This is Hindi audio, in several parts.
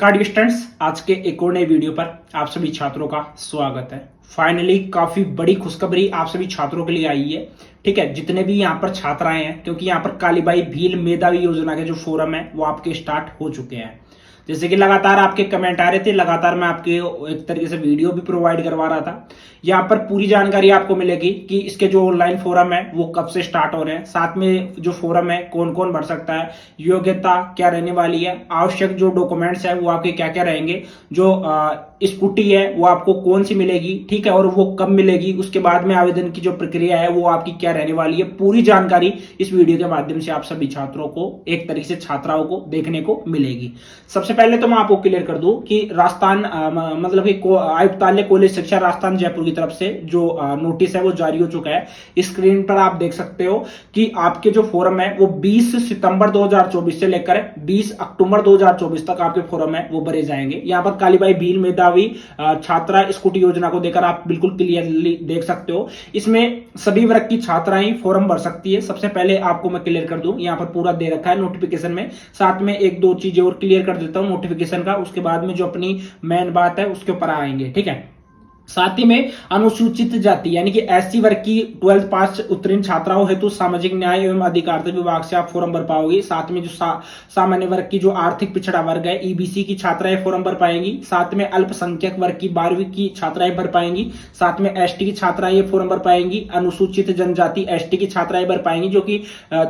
कार्ड स्टूडेंट्स, आज के एक और नए वीडियो पर आप सभी छात्रों का स्वागत है। फाइनली काफी बड़ी खुशखबरी आप सभी छात्रों के लिए आई है। ठीक है, जितने भी यहाँ पर छात्र आए हैं, क्योंकि यहाँ पर कालीबाई भील मेधावी योजना के जो फोरम है वो आपके स्टार्ट हो चुके हैं। जैसे कि लगातार आपके कमेंट आ रहे थे, लगातार मैं आपके एक तरीके से वीडियो भी प्रोवाइड करवा रहा था। यहाँ पर पूरी जानकारी आपको मिलेगी कि इसके जो ऑनलाइन फोरम है वो कब से स्टार्ट हो रहे हैं, साथ में जो फोरम है कौन कौन भर सकता है, योग्यता क्या रहने वाली है, आवश्यक जो डॉक्यूमेंट्स है वो आपके क्या क्या रहेंगे, जो स्कूटी है वो आपको कौन सी मिलेगी, ठीक है, और वो कब मिलेगी, उसके बाद में आवेदन की जो प्रक्रिया है वो आपकी क्या रहने वाली है, पूरी जानकारी इस वीडियो के माध्यम से आप सभी छात्रों को, एक तरीके से छात्राओं को देखने को मिलेगी। सबसे पहले तो मैं आपको क्लियर कर दूं कि राजस्थान मतलब कि आयुक्तालय कॉलेज शिक्षा राजस्थान जयपुर की तरफ से जो नोटिस है वो जारी हो चुका है। स्क्रीन पर आप देख सकते हो कि आपके जो फोरम है वो 20 सितंबर 2024 से लेकर 20 अक्टूबर 2024 तक आपके फोरम है वो भरे जाएंगे। यहाँ पर कालीबाई भील मेधावी छात्रा स्कूटी योजना को देकर आप बिल्कुल क्लियरली देख सकते हो। इसमें सभी वर्ग की छात्राएं फॉर्म भर सकती है। सबसे पहले आपको मैं क्लियर कर दूं, यहाँ पर पूरा दे रखा है नोटिफिकेशन में, साथ में एक दो चीजें और क्लियर कर देता हूं नोटिफिकेशन का, उसके बाद में जो अपनी मेन बात है उसके ऊपर आएंगे। ठीक है, साथ ही में अनुसूचित जाति यानी कि एससी वर्ग की 12th पास उत्तीर्ण छात्राओं हेतु सामाजिक न्याय एवं अधिकारिता विभाग से आप फॉर्म भर पाओगे। साथ में जो सामान्य वर्ग की जो आर्थिक पिछड़ा वर्ग है ईबीसी की छात्राएं फॉर्म भर पाएंगी। साथ में अल्पसंख्यक वर्ग की 12वीं की छात्राएं भर पाएंगी। साथ में एसटी की छात्राएं ये फॉर्म भर पाएंगी। अनुसूचित जनजाति एसटी की छात्राएं भर पाएंगी जो कि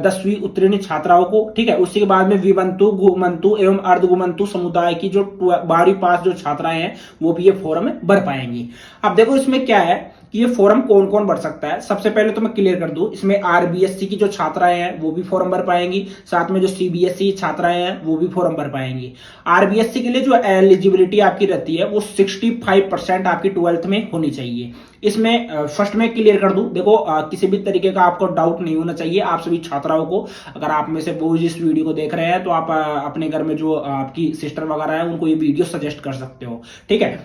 10वीं उत्तीर्ण छात्राओं को। ठीक है, उसके बाद में विमंतु घुमंतु एवं अर्धघुमंतु समुदाय की जो 12वीं पास जो छात्राएं हैं वो भी ये फॉर्म भर पाएंगी। अब देखो इसमें क्या है कि ये फॉर्म कौन कौन भर सकता है। सबसे पहले तो मैं क्लियर कर दूं, इसमें आरबीएससी की जो छात्राएं हैं वो भी फॉर्म भर पाएंगी। साथ में जो सीबीएसई छात्राएं हैं वो भी फॉर्म भर पाएंगी। आरबीएससी के लिए जो एलिजिबिलिटी आपकी रहती है वो 65% आपकी 12th में होनी चाहिए। इसमें फर्स्ट में क्लियर कर दूं, देखो किसी भी तरीके का आपको डाउट नहीं होना चाहिए आप सभी छात्राओं को। अगर आप में से वो इस वीडियो को देख रहे हैं तो आप अपने घर में जो आपकी सिस्टर वगैरह है उनको ये वीडियो सजेस्ट कर सकते हो। ठीक है,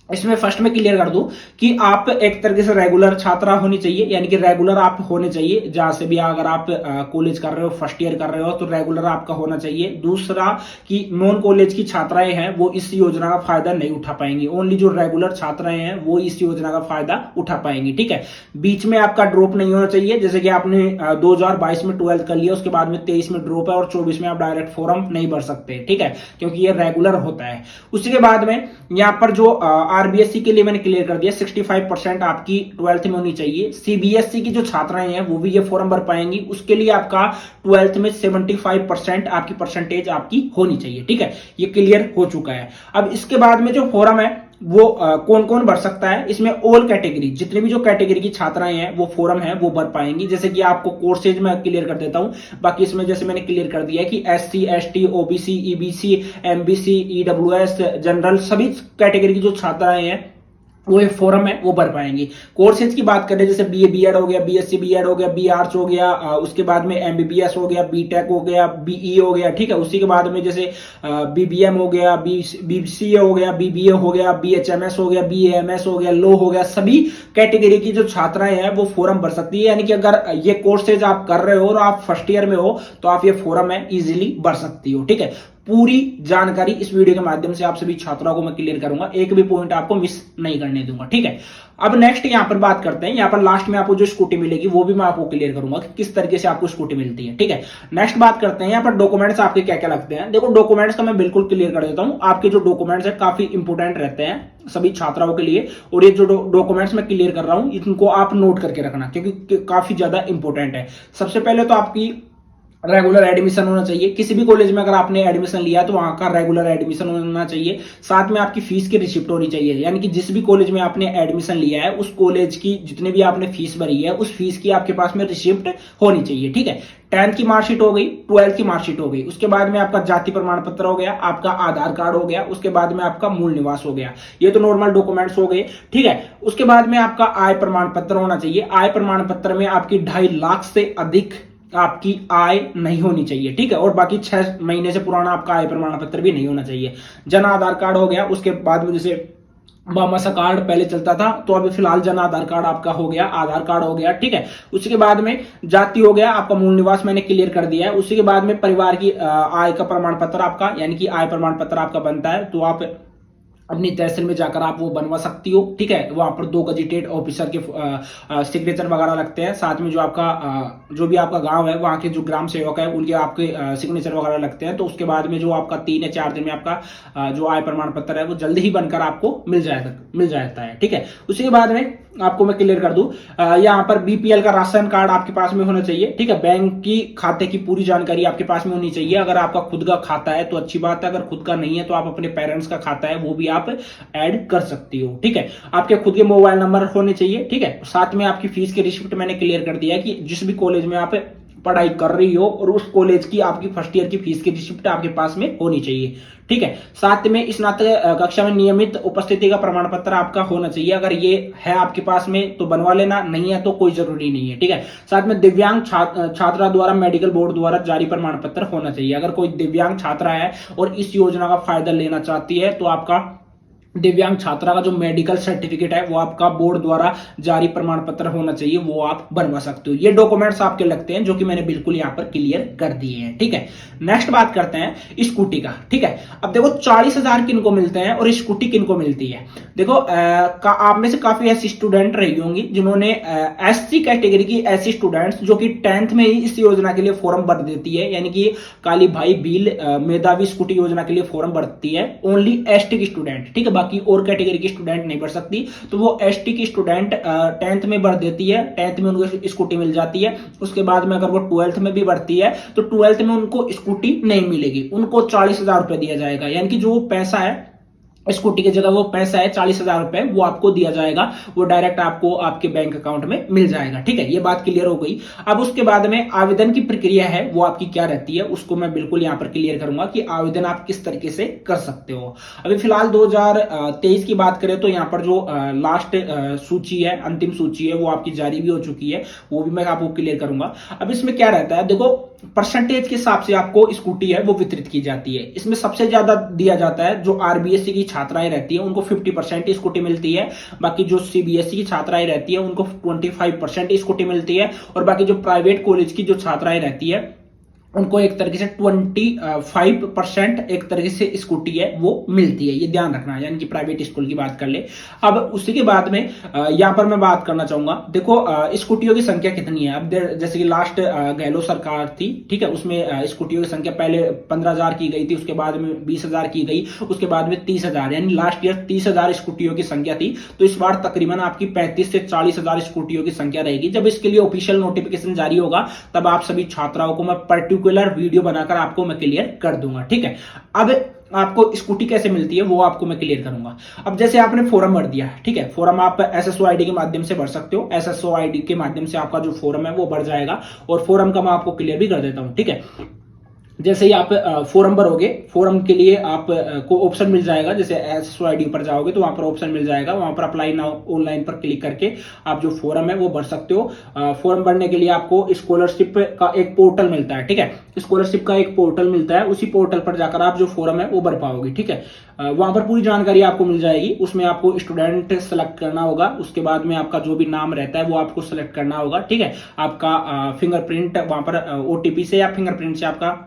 इसमें फर्स्ट में क्लियर कर दूं कि आप एक तरीके से रेगुलर छात्रा होनी चाहिए, यानी कि रेगुलर आप होने चाहिए जहां से भी, अगर आप कॉलेज कर रहे हो, फर्स्ट ईयर कर रहे हो तो रेगुलर आपका होना चाहिए। दूसरा कि नॉन कॉलेज की छात्राएं हैं वो इस योजना का फायदा नहीं उठा पाएंगी, ओनली जो रेगुलर छात्राएं हैं वो इस योजना का फायदा उठा पाएंगी। ठीक है, बीच में आपका ड्रॉप नहीं होना चाहिए, जैसे कि आपने 2022 में 12th कर लिया, उसके बाद में 23 में ड्रॉप है और 24 में आप डायरेक्ट फॉर्म नहीं भर सकते। ठीक है, क्योंकि ये रेगुलर होता है। उसके बाद में यहाँ पर जो आरबीएससी के लिए मैंने क्लियर कर दिया 65% आपकी 12th में होनी चाहिए। सीबीएसई की जो छात्राएं हैं वो भी ये फॉर्म भर पाएंगी, उसके लिए आपका 12th में 75% आपकी परसेंटेज आपकी होनी चाहिए। ठीक है, ये क्लियर हो चुका है। अब इसके बाद में जो फॉर्म है वो कौन कौन भर सकता है, इसमें ऑल कैटेगरी, जितने भी जो कैटेगरी की छात्राएं हैं वो फॉर्म है वो भर पाएंगी। जैसे कि आपको कोर्सेज में क्लियर कर देता हूं, बाकी इसमें जैसे मैंने क्लियर कर दिया है कि SC ST OBC EBC MBC EWS general सभी कैटेगरी की जो छात्राएं हैं वो एक फोरम है वो भर पाएंगे। कोर्सेज की बात करें जैसे बीए बीएड हो गया, बीएससी बीएड हो गया, बीआर्च हो गया, उसके बाद में एमबीबीएस हो गया, बीटेक हो गया, बीई हो गया। ठीक है, उसी के बाद में जैसे बीबीएम हो गया, बीसीए हो गया, बीबीए हो गया, बीएचएमएस हो गया, बीएएमएस हो गया, लो हो गया, सभी कैटेगरी की जो छात्राएं हैं वो फॉर्म भर सकती है। यानी कि अगर ये कोर्सेज आप कर रहे हो और आप फर्स्ट ईयर में हो तो आप ये फॉर्म है इजीली भर सकती हो। ठीक है, पूरी जानकारी इस वीडियो के माध्यम से आप सभी छात्रों को मैं क्लियर करूंगा, एक भी पॉइंट आपको मिस नहीं करने दूंगा। ठीक है, अब नेक्स्ट यहां पर बात करते हैं, यहां पर लास्ट में आपको जो स्कूटी मिलेगी वो भी मैं आपको क्लियर करूंगा कि किस तरीके से आपको स्कूटी मिलती है। ठीक है, नेक्स्ट बात करते हैं यहां पर डॉक्यूमेंट्स आपके क्या क्या लगते हैं। देखो डॉक्यूमेंट्स का मैं बिल्कुल क्लियर कर देता हूं, आपके जो डॉक्यूमेंट्स है काफी इंपोर्टेंट रहते हैं सभी छात्राओं के लिए, और ये जो डॉक्यूमेंट्स मैं क्लियर कर रहा हूं इनको आप नोट करके रखना क्योंकि काफी ज्यादा इंपॉर्टेंट है। सबसे पहले तो आपकी रेगुलर एडमिशन होना चाहिए। किसी भी कॉलेज में अगर आपने एडमिशन लिया तो वहां का रेगुलर एडमिशन होना चाहिए। साथ में आपकी फीस की रिसिप्ट होनी चाहिए, यानी कि जिस भी कॉलेज में आपने एडमिशन लिया है उस कॉलेज की जितने भी आपने फीस भरी है उस फीस की आपके पास में रिसिप्ट होनी चाहिए। ठीक है, 10th की मार्कशीट हो गई, 12th की मार्कशीट हो गई, उसके बाद में आपका जाति प्रमाण पत्र हो गया, आपका आधार कार्ड हो गया, उसके बाद में आपका मूल निवास हो गया। ये तो नॉर्मल डॉक्यूमेंट्स हो गए। ठीक है, उसके बाद में आपका आय प्रमाण पत्र होना चाहिए। आय प्रमाण पत्र में आपकी 2.5 लाख से अधिक आपकी आय नहीं होनी चाहिए। ठीक है, और बाकी 6 महीने से पुराना आपका आय प्रमाण पत्र भी नहीं होना चाहिए। जन आधार कार्ड हो गया, उसके बाद में जैसे बामासा कार्ड पहले चलता था, तो अभी फिलहाल जन आधार कार्ड आपका हो गया, आधार कार्ड हो गया, ठीक है। उसी के बाद में जाति हो गया, आपका मूल निवास मैंने क्लियर कर दिया है। उसी के बाद में परिवार की आय का प्रमाण पत्र आपका, यानी कि आय प्रमाण पत्र आपका बनता है, तो आप अपनी तहसील में जाकर आप वो बनवा सकती हो, ठीक है। वहां पर 2 गजिटेड ऑफिसर के सिग्नेचर वगैरह लगते हैं, साथ में जो आपका जो भी आपका गांव है वहां के जो ग्राम सेवक है उनके आपके सिग्नेचर वगैरह लगते हैं। तो उसके बाद में जो आपका 3 या 4 दिन में आपका जो आय प्रमाण पत्र है वो जल्द ही बनकर आपको मिल जाता है, ठीक है। उसी के बाद में आपको मैं क्लियर कर दूं, यहाँ पर बीपीएल का राशन कार्ड आपके पास में होना चाहिए, ठीक है। बैंक की खाते की पूरी जानकारी आपके पास में होनी चाहिए। अगर आपका खुद का खाता है तो अच्छी बात है, अगर खुद का नहीं है तो आप अपने पेरेंट्स का खाता है वो भी आप ऐड कर सकती हो, ठीक है। आपके खुद के मोबाइल नंबर होने चाहिए, ठीक है। साथ में आपकी फीस की रिसिप्ट मैंने क्लियर कर दिया है कि जिस भी कॉलेज में आप पढ़ाई कर रही हो और उस कॉलेज की आपकी फर्स्ट ईयर की फीस की रिसिप्ट आपके पास में होनी चाहिए, ठीक है। साथ में स्नातक कक्षा में नियमित उपस्थिति का प्रमाण पत्र आपका होना चाहिए। अगर ये है आपके पास में तो बनवा लेना, नहीं है तो कोई जरूरी नहीं है, ठीक है। साथ में दिव्यांग छात्रा द्वारा मेडिकल बोर्ड द्वारा जारी प्रमाण पत्र होना चाहिए। अगर कोई दिव्यांग छात्रा है और इस योजना का फायदा लेना चाहती है तो आपका दिव्यांग छात्रा का जो मेडिकल सर्टिफिकेट है वो आपका बोर्ड द्वारा जारी प्रमाण पत्र होना चाहिए, वो आप बनवा सकते हो। ये डॉक्यूमेंट्स आपके लगते हैं जो कि मैंने बिल्कुल यहां पर क्लियर कर दिए हैं, ठीक है। नेक्स्ट बात करते हैं स्कूटी का, ठीक है। अब देखो 40,000 किनको मिलते हैं और स्कूटी किनको मिलती है। देखो आप में से काफी ऐसी स्टूडेंट रही होंगी जिन्होंने एससी कैटेगरी की, ऐसी स्टूडेंट्स जो कि 10th में ही इस योजना के लिए फॉर्म भर देती है, यानी कि काली भाई भील मेधावी स्कूटी योजना के लिए फॉर्म भरती है ओनली एसटी की स्टूडेंट, ठीक है। बाकी और कैटेगरी की स्टूडेंट नहीं भर सकती। तो वो एसटी की स्टूडेंट 10th में भर देती है, 10th में उनको स्कूटी मिल जाती है। उसके बाद में अगर वो 12th में भी भरती है तो 12th में उनको स्कूटी नहीं मिलेगी, उनको 40,000 रुपए दिया जाएगा। यानी कि जो पैसा है स्कूटी की जगह वो पैसा है 40,000 रुपए वो आपको दिया जाएगा, वो डायरेक्ट आपको आपके बैंक अकाउंट में मिल जाएगा, ठीक है। ये बात क्लियर हो गई। अब उसके बाद में आवेदन की प्रक्रिया है वो आपकी क्या रहती है उसको मैं बिल्कुल यहां पर क्लियर करूंगा कि आवेदन आप किस तरीके से कर सकते हो। अभी फिलहाल 2023 की बात करें तो यहाँ पर जो लास्ट सूची है, अंतिम सूची है, वो आपकी जारी भी हो चुकी है, वो भी मैं आपको क्लियर करूंगा। अब इसमें क्या रहता है, देखो परसेंटेज के हिसाब से आपको स्कूटी है वो वितरित की जाती है। इसमें सबसे ज्यादा दिया जाता है जो आरबीएससी की छात्राएं रहती है उनको 50% स्कूटी मिलती है। बाकी जो सीबीएसई की छात्राएं रहती है उनको 25% स्कूटी मिलती है। और बाकी जो प्राइवेट कॉलेज की जो छात्राएं रहती है उनको एक तरीके से 25% एक तरीके से स्कूटी है वो मिलती है, ये ध्यान रखना है। यानी कि प्राइवेट स्कूल की बात कर ले। अब उसी के बाद में यहां पर मैं बात करना चाहूंगा, देखो स्कूटियों की संख्या कितनी है। अब जैसे कि लास्ट गहलोत सरकार थी, ठीक है, उसमें स्कूटियों की संख्या पहले 15,000 की गई थी, उसके बाद में 20,000 की गई, उसके बाद में 30,000, यानी लास्ट ईयर 30,000 स्कूटियों की संख्या थी। तो इस बार तकरीबन आपकी 35 से 40,000 स्कूटियों की संख्या रहेगी। जब इसके लिए ऑफिशियल नोटिफिकेशन जारी होगा तब आप सभी छात्राओं को मैं पर्टिकुलर वीडियो बनाकर आपको मैं क्लियर कर दूंगा, ठीक है। अब आपको स्कूटी कैसे मिलती है वो आपको मैं क्लियर करूंगा। अब जैसे आपने फॉर्म भर दिया, ठीक है, फॉर्म आप एसएसओ आईडी के माध्यम से भर सकते हो। एसएसओ आईडी के माध्यम से आपका जो फॉर्म है वो भर जाएगा और फॉर्म का मैं आपको क्लियर भी कर देता हूं, ठीक है। जैसे ही आप फॉर्म भरोगे, फॉर्म के लिए आप को ऑप्शन मिल जाएगा, जैसे एसएसओ आईडी पर जाओगे तो वहां पर ऑप्शन मिल जाएगा, वहां पर अप्लाई नाउ ऑनलाइन पर क्लिक करके आप जो फॉर्म है वो भर सकते हो। फॉर्म भरने के लिए आपको स्कॉलरशिप का एक पोर्टल मिलता है, ठीक है, स्कॉलरशिप का एक पोर्टल मिलता है, उसी पोर्टल पर जाकर आप जो फॉर्म है वो भर पाओगे, ठीक है। वहां पर पूरी जानकारी आपको मिल जाएगी। उसमें आपको स्टूडेंट सेलेक्ट करना होगा, उसके बाद में आपका जो भी नाम रहता है वो आपको सेलेक्ट करना होगा, ठीक है। आपका फिंगरप्रिंट वहां पर ओटीपी से या फिंगरप्रिंट से आपका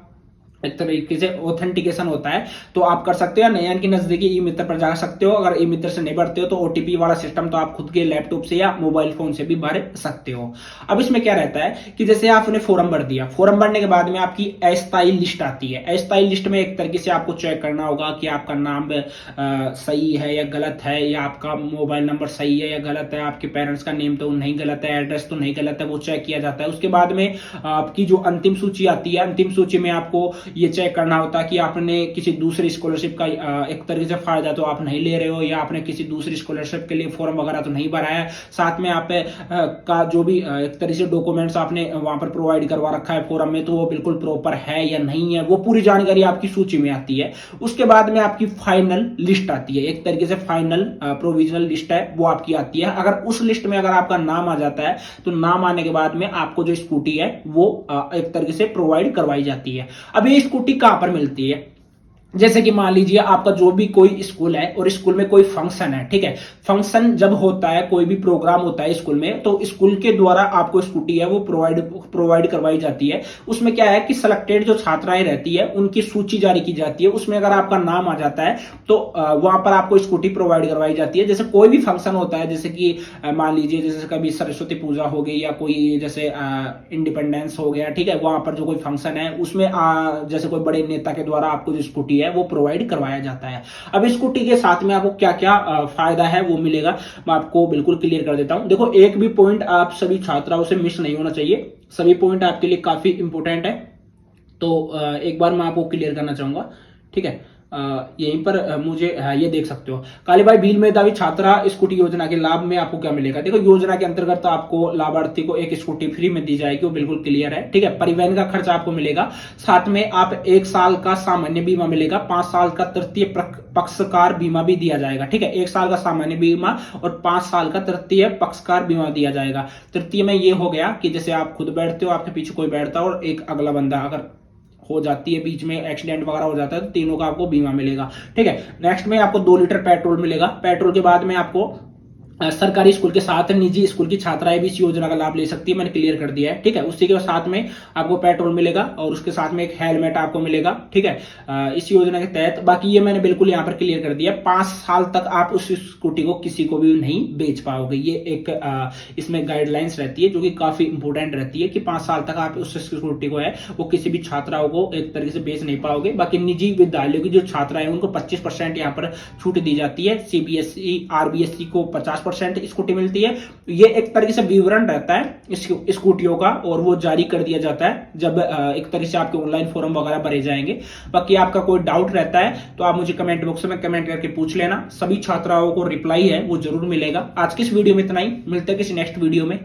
एक तरीके से ऑथेंटिकेशन होता है, तो आप कर सकते हो। नयन की नजदीकी ई मित्र पर जा सकते हो। अगर ई मित्र से नहीं भरते हो तो ओटीपी वाला सिस्टम तो आप खुद के लैपटॉप से या मोबाइल फोन से भी भर सकते हो। अब इसमें क्या रहता है कि जैसे आपने फॉर्म भर दिया, फॉर्म भरने के बाद में आपकी अस्थायी लिस्ट आती है। अस्थायी लिस्ट में एक तरीके से आपको चेक करना होगा कि आपका नाम सही है या गलत है, या आपका मोबाइल नंबर सही है या गलत है, आपके पेरेंट्स का नेम तो नहीं गलत है, एड्रेस तो नहीं गलत है, वो चेक किया जाता है। उसके बाद में आपकी जो अंतिम सूची आती है, अंतिम सूची में आपको ये चेक करना होता है कि आपने किसी दूसरी स्कॉलरशिप का एक तरीके से फायदा तो आप नहीं ले रहे हो, या आपने किसी दूसरी स्कॉलरशिप के लिए फॉर्म वगैरह तो नहीं भरा है। साथ में आप का जो भी एक तरीके से डॉक्यूमेंट्स आपने वहां पर प्रोवाइड करवा रखा है फॉर्म में, तो वो बिल्कुल प्रॉपर है या नहीं है, वो पूरी जानकारी आपकी सूची में आती है। उसके बाद में आपकी फाइनल लिस्ट आती है, एक तरीके से फाइनल प्रोविजनल लिस्ट है वो आपकी आती है। अगर उस लिस्ट में अगर आपका नाम आ जाता है तो नाम आने के बाद में आपको जो स्कूटी है वो एक तरीके से प्रोवाइड करवाई जाती है। अब ये स्कूटी कहां पर मिलती है, जैसे कि मान लीजिए आपका जो भी कोई स्कूल है और स्कूल में कोई फंक्शन है, ठीक है, फंक्शन जब होता है, कोई भी प्रोग्राम होता है स्कूल में, तो स्कूल के द्वारा आपको स्कूटी है वो प्रोवाइड करवाई जाती है। उसमें क्या है कि सिलेक्टेड जो छात्राएं रहती है उनकी सूची जारी की जाती है, उसमें अगर आपका नाम आ जाता है तो वहां पर आपको स्कूटी प्रोवाइड करवाई जाती है। जैसे कोई भी फंक्शन होता है, जैसे कि मान लीजिए जैसे कभी सरस्वती पूजा हो गई या कोई जैसे इंडिपेंडेंस हो गया, ठीक है, वहां पर जो कोई फंक्शन है उसमें जैसे कोई बड़े नेता के द्वारा आपको जो स्कूटी है वो प्रोवाइड करवाया जाता है। अब स्कूटी के साथ में आपको क्या क्या फायदा है वो मिलेगा, मैं आपको बिल्कुल क्लियर कर देता हूं। देखो, एक भी पॉइंट आप सभी छात्राओं से मिस नहीं होना चाहिए, सभी पॉइंट आपके लिए काफी इंपोर्टेंट है। तो एक बार मैं आपको क्लियर करना चाहूंगा, ठीक है। यहीं पर मुझे ये देख सकते हो, कालीबाई भील मेधावी छात्रा स्कूटी योजना के लाभ में आपको क्या मिलेगा। देखो, योजना के अंतर्गत तो आपको लाभार्थी को एक स्कूटी फ्री में दी जाएगी, वो बिल्कुल क्लियर है, ठीक है। परिवहन का खर्च आपको मिलेगा, साथ में आप 1 साल का सामान्य बीमा मिलेगा, 5 साल का तृतीय पक्षकार बीमा भी दिया जाएगा, ठीक है। 1 साल का सामान्य बीमा और 5 साल का तृतीय पक्षकार बीमा दिया जाएगा। तृतीय में ये हो गया कि जैसे आप खुद बैठते हो, आपके पीछे कोई बैठता है और एक अगला बंदा अगर हो जाती है, बीच में एक्सीडेंट वगैरह हो जाता है, तो तीनों का आपको बीमा मिलेगा, ठीक है। नेक्स्ट में आपको 2 लीटर पेट्रोल मिलेगा। पेट्रोल के बाद में आपको सरकारी स्कूल के साथ निजी स्कूल की छात्राएं भी इस योजना का लाभ ले सकती है, मैंने क्लियर कर दिया है, ठीक है। उसी के साथ में आपको पेट्रोल मिलेगा और उसके साथ में एक हेलमेट आपको मिलेगा, ठीक है, इस योजना के तहत। बाकी ये मैंने बिल्कुल यहाँ पर क्लियर कर दिया, 5 साल तक आप उस स्कूटी को किसी को भी नहीं बेच पाओगे। ये एक इसमें गाइडलाइंस रहती है जो कि काफी इंपोर्टेंट रहती है कि 5 साल तक आप उस स्कूटी को है वो किसी भी छात्राओं को एक तरीके से बेच नहीं पाओगे। बाकी निजी विद्यालयों की जो छात्रा है उनको 25% यहाँ पर छूट दी जाती है, सीबीएसई आरबीएसई को 50% स्कूटी मिलती है। ये एक तरीके से विवरण रहता है स्कूटियों का और वो जारी कर दिया जाता है जब एक तरीके से आपके ऑनलाइन फॉर्म वगैरह भरे जाएंगे। बाकी आपका कोई डाउट रहता है तो आप मुझे कमेंट बॉक्स में कमेंट करके पूछ लेना, सभी छात्राओं को रिप्लाई है वो जरूर मिलेगा। आज की इस वीडियो में इतना ही, मिलते हैं किसी नेक्स्ट वीडियो में।